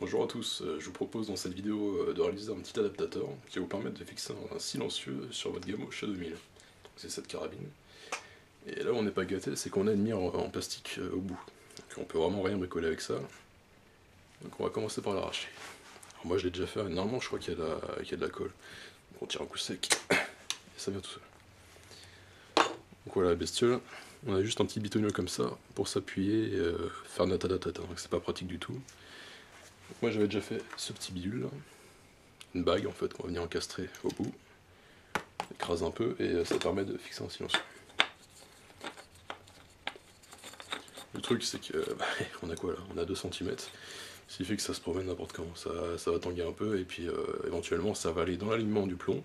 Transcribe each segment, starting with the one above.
Bonjour à tous, je vous propose dans cette vidéo de réaliser un petit adaptateur qui va vous permettre de fixer un silencieux sur votre Gammo Shadow 1000. C'est cette carabine. Et là où on n'est pas gâté, c'est qu'on a une mire en plastique au bout. Donc on peut vraiment rien bricoler avec ça. Donc on va commencer par l'arracher. Alors moi je l'ai déjà fait, normalement je crois qu'il y a de la colle. Donc on tire un coup sec et ça vient tout seul. Donc voilà la bestiole. On a juste un petit bitonio comme ça pour s'appuyer et faire natatatata, donc c'est pas pratique du tout. Donc moi j'avais déjà fait ce petit bidule là. Une bague en fait qu'on va venir encastrer au bout, écrase un peu et ça permet de fixer un silencieux. Le truc c'est que on a quoi là? On a 2 cm, ce qui fait que ça se promène n'importe comment, ça va tanguer un peu et puis éventuellement ça va aller dans l'alignement du plomb,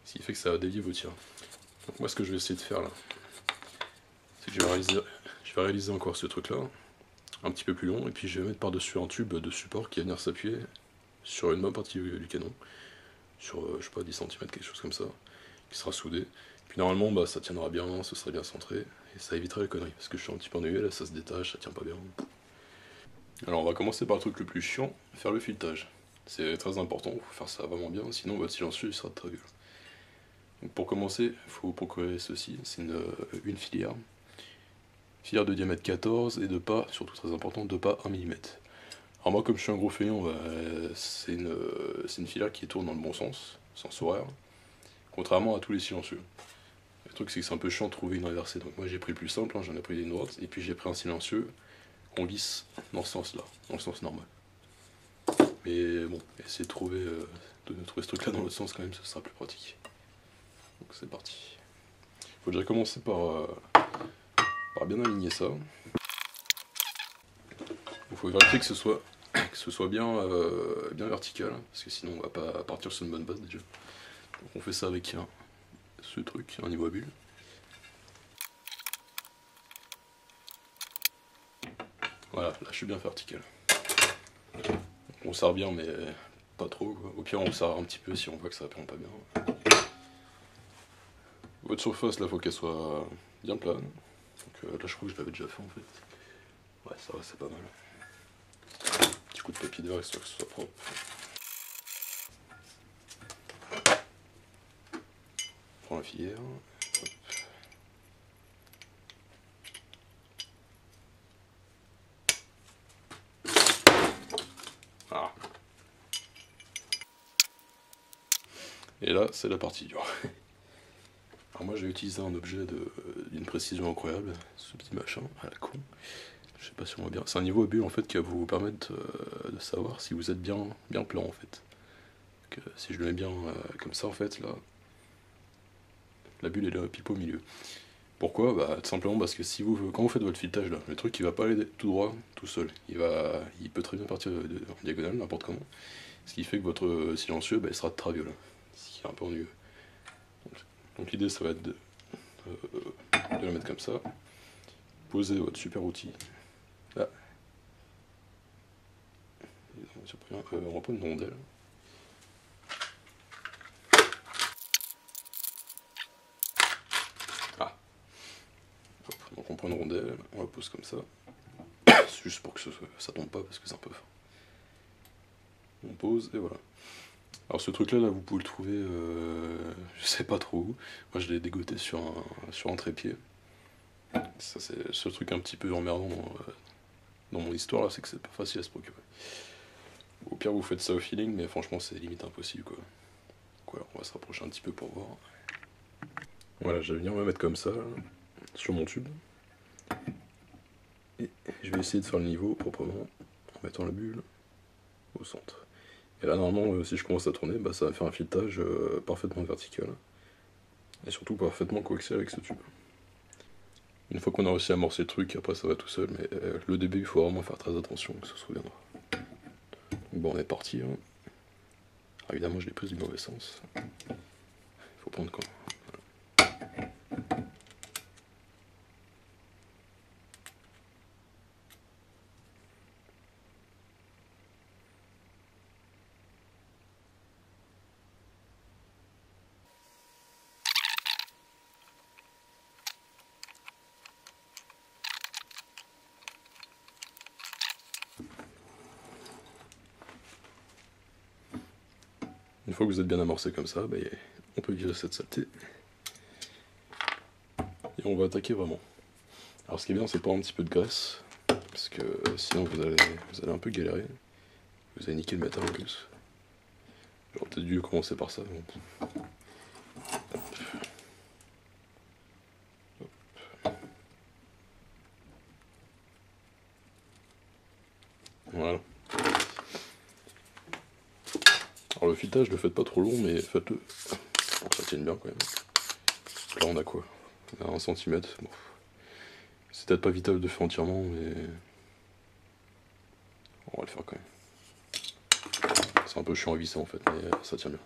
ce qui fait que ça va dévier vos tirs. Donc moi ce que je vais essayer de faire là, c'est que je vais réaliser encore ce truc là, un petit peu plus long, et puis je vais mettre par dessus un tube de support qui va venir s'appuyer sur une bonne partie du canon, sur je sais pas 10 cm, quelque chose comme ça, qui sera soudé. Puis normalement bah, ça tiendra bien, ce sera bien centré, et ça évitera les conneries, parce que je suis un petit peu ennuyé, là ça se détache, ça tient pas bien. Alors on va commencer par le truc le plus chiant, faire le filetage. C'est très important, il faut faire ça vraiment bien, sinon votre silencieux il sera très vieux. Donc pour commencer, il faut procurer ceci, c'est une filière. Filière de diamètre 14 et de pas, surtout très important, de pas 1 mm. Alors moi comme je suis un gros feignant, bah, c'est une filière qui tourne dans le bon sens, sens horaire, contrairement à tous les silencieux. Le truc c'est que c'est un peu chiant de trouver une inversée, donc moi j'ai pris le plus simple, hein, j'en ai pris une droite, et puis j'ai pris un silencieux qu'on visse dans ce sens là, dans le sens normal. Mais bon, essayez de trouver ce truc là dans l'autre sens quand même, ce sera plus pratique. Donc c'est parti. Faut déjà commencer par bien aligner ça. Il faut vérifier que ce soit bien, bien vertical, parce que sinon on va pas partir sur une bonne base déjà. Donc on fait ça avec ce truc, un niveau à bulle. Voilà, là je suis bien vertical. On serre bien mais pas trop quoi. Au pire on serre un petit peu si on voit que ça prend pas bien. Votre surface là faut qu'elle soit bien plane. Donc là je crois que je l'avais déjà fait en fait. Ouais ça va, c'est pas mal. Petit coup de papier dehors histoire que ce soit propre. On prend la filière. Hop. Ah. Et là c'est la partie dure. Alors moi j'ai utilisé un objet d'une précision incroyable, ce petit machin à la con. Je sais pas si on voit bien. C'est un niveau à bulle en fait qui va vous permettre de savoir si vous êtes bien plan en fait. Donc, si je le mets bien comme ça en fait là, la bulle est là pile au milieu. Pourquoi? Bah tout simplement parce que si quand vous faites votre filetage là, le truc il va pas aller tout droit tout seul. Il peut très bien partir en diagonale n'importe comment. Ce qui fait que votre silencieux bah, il sera de travers là, ce qui est un peu ennuyeux. Donc l'idée ça va être de le mettre comme ça. Posez votre super outil là. On reprend une rondelle. Ah. Hop, donc on prend une rondelle, on la pose comme ça. C'est juste pour que ça tombe pas parce que c'est un peu fort. On pose et voilà. Alors ce truc là, vous pouvez le trouver, je sais pas trop où. Moi je l'ai dégoté sur un trépied. Ça c'est le seul truc un petit peu emmerdant dans mon histoire là, c'est que c'est pas facile à se procurer. Au pire vous faites ça au feeling, mais franchement c'est limite impossible quoi. Donc voilà, on va se rapprocher un petit peu pour voir. Voilà, je vais venir me mettre comme ça, là, sur mon tube. Et je vais essayer de faire le niveau proprement, en mettant la bulle au centre. Et là, normalement, si je commence à tourner, bah, ça va faire un filetage parfaitement vertical. Et surtout parfaitement coaxial avec ce tube. Une fois qu'on a réussi à amorcer le truc, après ça va tout seul, mais le début, il faut vraiment faire très attention, que ça se reviendra. Donc bon, on est parti. Hein. Alors, évidemment, je l'ai prise du mauvais sens. Il faut prendre quoi. Une fois que vous êtes bien amorcé comme ça, bah, on peut virer cette saleté. Et on va attaquer vraiment. Alors ce qui est bien, c'est pas un petit peu de graisse, parce que sinon vous allez un peu galérer. Vous allez niquer le métal en plus. J'aurais peut-être dû commencer par ça. Bon. Voilà. Alors le filetage, ne le faites pas trop long, mais faites-le pour que ça tienne bien quand même. Là on a quoi? On a 1 cm. Bon. C'est peut-être pas vital de faire entièrement, mais on va le faire quand même. C'est un peu chiant à visser en fait, mais ça tient bien.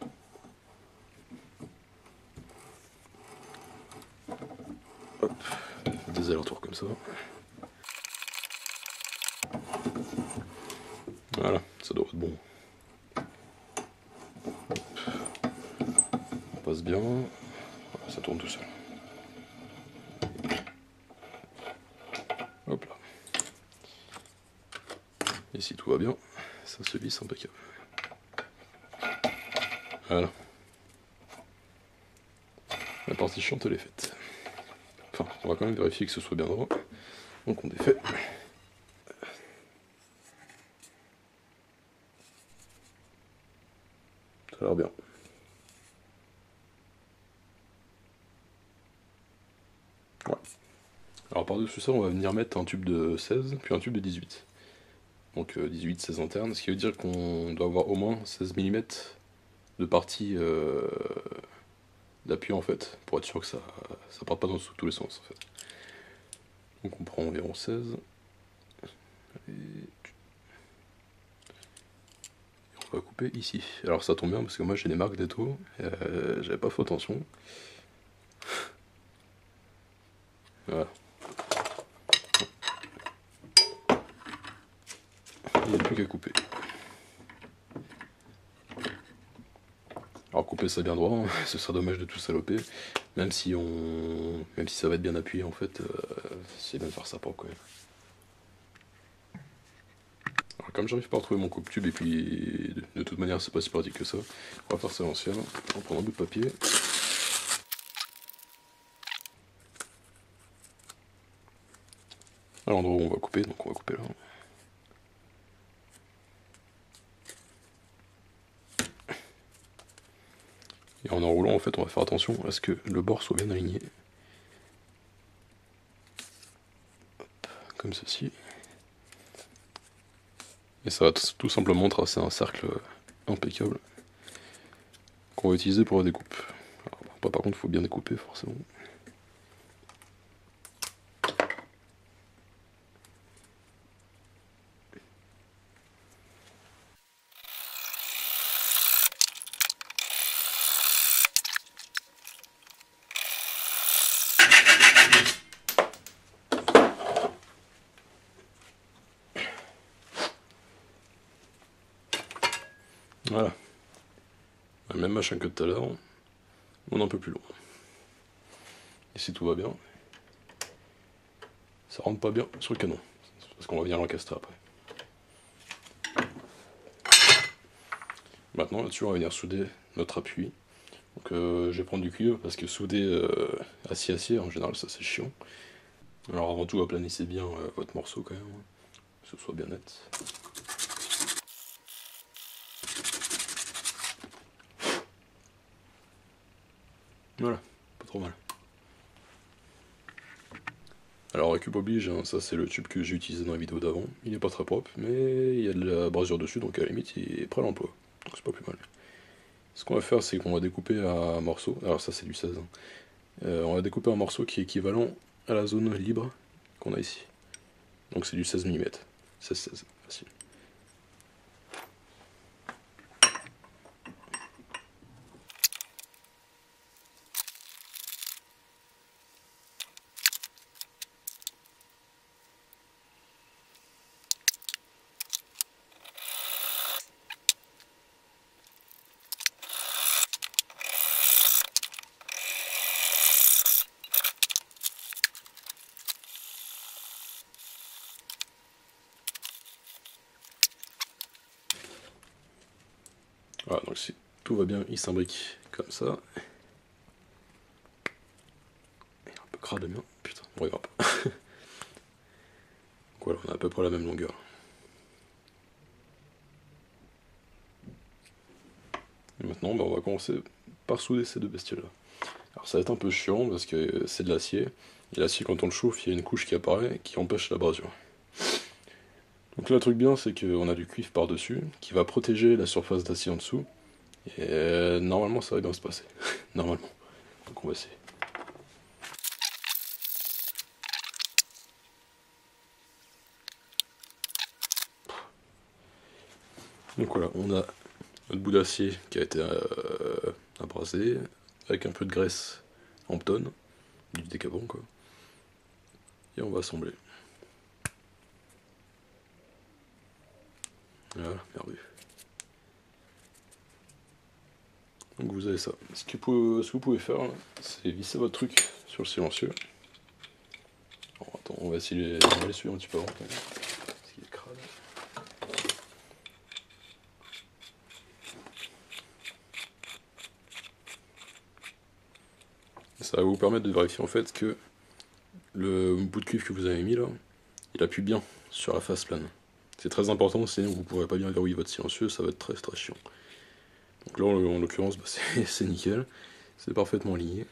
Hop, des allers-retours comme ça. Voilà, ça doit être bon. On passe bien, ça tourne tout seul. Hop là. Et si tout va bien, ça se visse impeccable. Voilà. La partie chiante elle est faite. Enfin, on va quand même vérifier que ce soit bien droit. Donc on défait. Ça a l'air bien. Ouais. Alors par-dessus ça, on va venir mettre un tube de 16, puis un tube de 18. Donc 18, 16 internes, ce qui veut dire qu'on doit avoir au moins 16 mm de partie d'appui en fait, pour être sûr que ça parte pas dans tous les sens en fait. Donc on prend environ 16. Et on va couper ici. Alors ça tombe bien parce que moi j'ai des marques d'étau, j'avais pas fait attention. Voilà. Il n'y a plus qu'à couper. Alors couper ça bien droit, hein, ce sera dommage de tout saloper, même si ça va être bien appuyé en fait, c'est bien de faire ça pour quand même. Alors comme j'arrive pas à retrouver mon coupe-tube et puis de toute manière c'est pas si pratique que ça, on va faire ça à l'ancienne, on prend un bout de papier. À l'endroit où on va couper, donc on va couper là. Et en enroulant en fait on va faire attention à ce que le bord soit bien aligné. Hop, comme ceci. Et ça va tout simplement tracer un cercle impeccable qu'on va utiliser pour la découpe. Alors, par contre il faut bien découper forcément. Voilà. La même machin que tout à l'heure, on est un peu plus long. Et si tout va bien, ça rentre pas bien sur le canon. Parce qu'on va venir l'encastrer après. Maintenant là-dessus on va venir souder notre appui. Donc je vais prendre du cuivre parce que souder acier en général ça c'est chiant. Alors avant tout aplanissez bien votre morceau quand même, hein, que ce soit bien net. Voilà, pas trop mal. Alors récup oblige, hein, ça c'est le tube que j'ai utilisé dans la vidéo d'avant. Il est pas très propre, mais il y a de la brasure dessus, donc à la limite il est prêt à l'emploi. Donc c'est pas plus mal. Ce qu'on va faire, c'est qu'on va découper un morceau. Alors ça c'est du 16. Hein. On va découper un morceau qui est équivalent à la zone libre qu'on a ici. Donc c'est du 16 mm. 16-16, facile. Voilà, donc tout va bien, il s'imbrique comme ça. Il est un peu crade le mien, putain, on regarde pas. Donc voilà, on a à peu près la même longueur. Et maintenant, on va commencer par souder ces deux bestioles là. Alors ça va être un peu chiant parce que c'est de l'acier, et l'acier quand on le chauffe, il y a une couche qui apparaît qui empêche l'abrasion. Donc là le truc bien c'est qu'on a du cuivre par dessus qui va protéger la surface d'acier en dessous, et normalement ça va bien se passer. Normalement. Donc on va essayer. Donc voilà, on a notre bout d'acier qui a été abrasé, avec un peu de graisse en tonne, du décapant quoi. Et on va assembler. Voilà, merveilleux. Donc vous avez ça. Ce que vous pouvez faire, c'est visser votre truc sur le silencieux. Alors, attends, on va essayer on va l'essuyer un petit peu avant quand même. Parce qu'il est crade. Ça va vous permettre de vérifier en fait que le bout de cuivre que vous avez mis là, il appuie bien sur la face plane. C'est très important, sinon vous ne pourrez pas bien verrouiller votre silencieux, ça va être très très chiant. Donc là en l'occurrence bah, c'est nickel, c'est parfaitement aligné,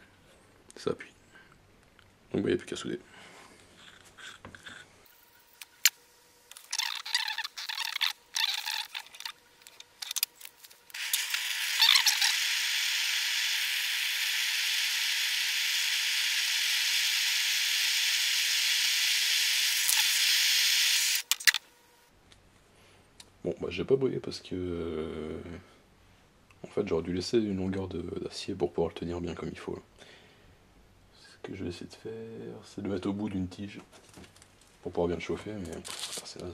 ça appuie. Donc bah, il n'y a plus qu'à souder. Bon bah j'ai pas brûlé parce que en fait j'aurais dû laisser une longueur d'acier pour pouvoir le tenir bien comme il faut. Là. Ce que je vais essayer de faire, c'est de le mettre au bout d'une tige pour pouvoir bien le chauffer, mais c'est naze.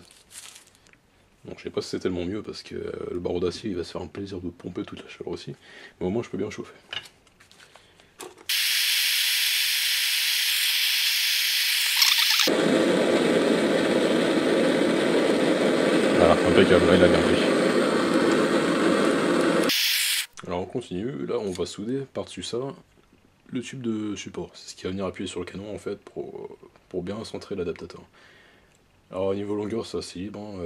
Bon, je sais pas si c'est tellement mieux parce que le barreau d'acier il va se faire un plaisir de pomper toute la chaleur aussi, mais au moins je peux bien chauffer. Voilà, impeccable, là il a bien pris. Alors on continue, là on va souder par-dessus ça le tube de support. C'est ce qui va venir appuyer sur le canon en fait pour bien centrer l'adaptateur. Alors au niveau longueur c'est assez libre, hein,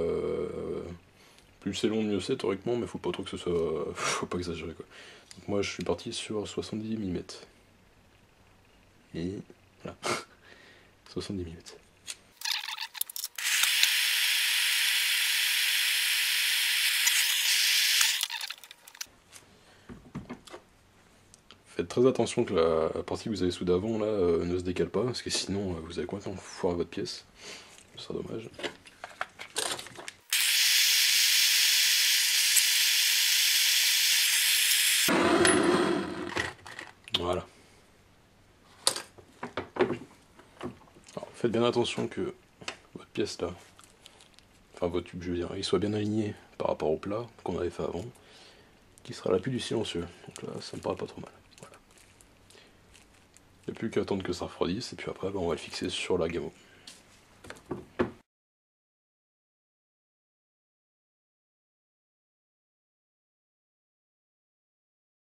plus c'est long mieux c'est théoriquement, mais faut pas trop que ce soit... faut pas exagérer quoi. Donc moi je suis parti sur 70 mm. Et voilà, 70 mm. Faites très attention que la partie que vous avez soudée avant là ne se décale pas, parce que sinon vous allez complètement foirer votre pièce. Ce sera dommage. Voilà. Alors, faites bien attention que votre pièce là, enfin votre tube je veux dire, il soit bien aligné par rapport au plat qu'on avait fait avant, qui sera l'appui du silencieux. Donc là ça me paraît pas trop mal. Voilà. Il n'y a plus qu'à attendre que ça refroidisse et puis après bah, on va le fixer sur la gamme.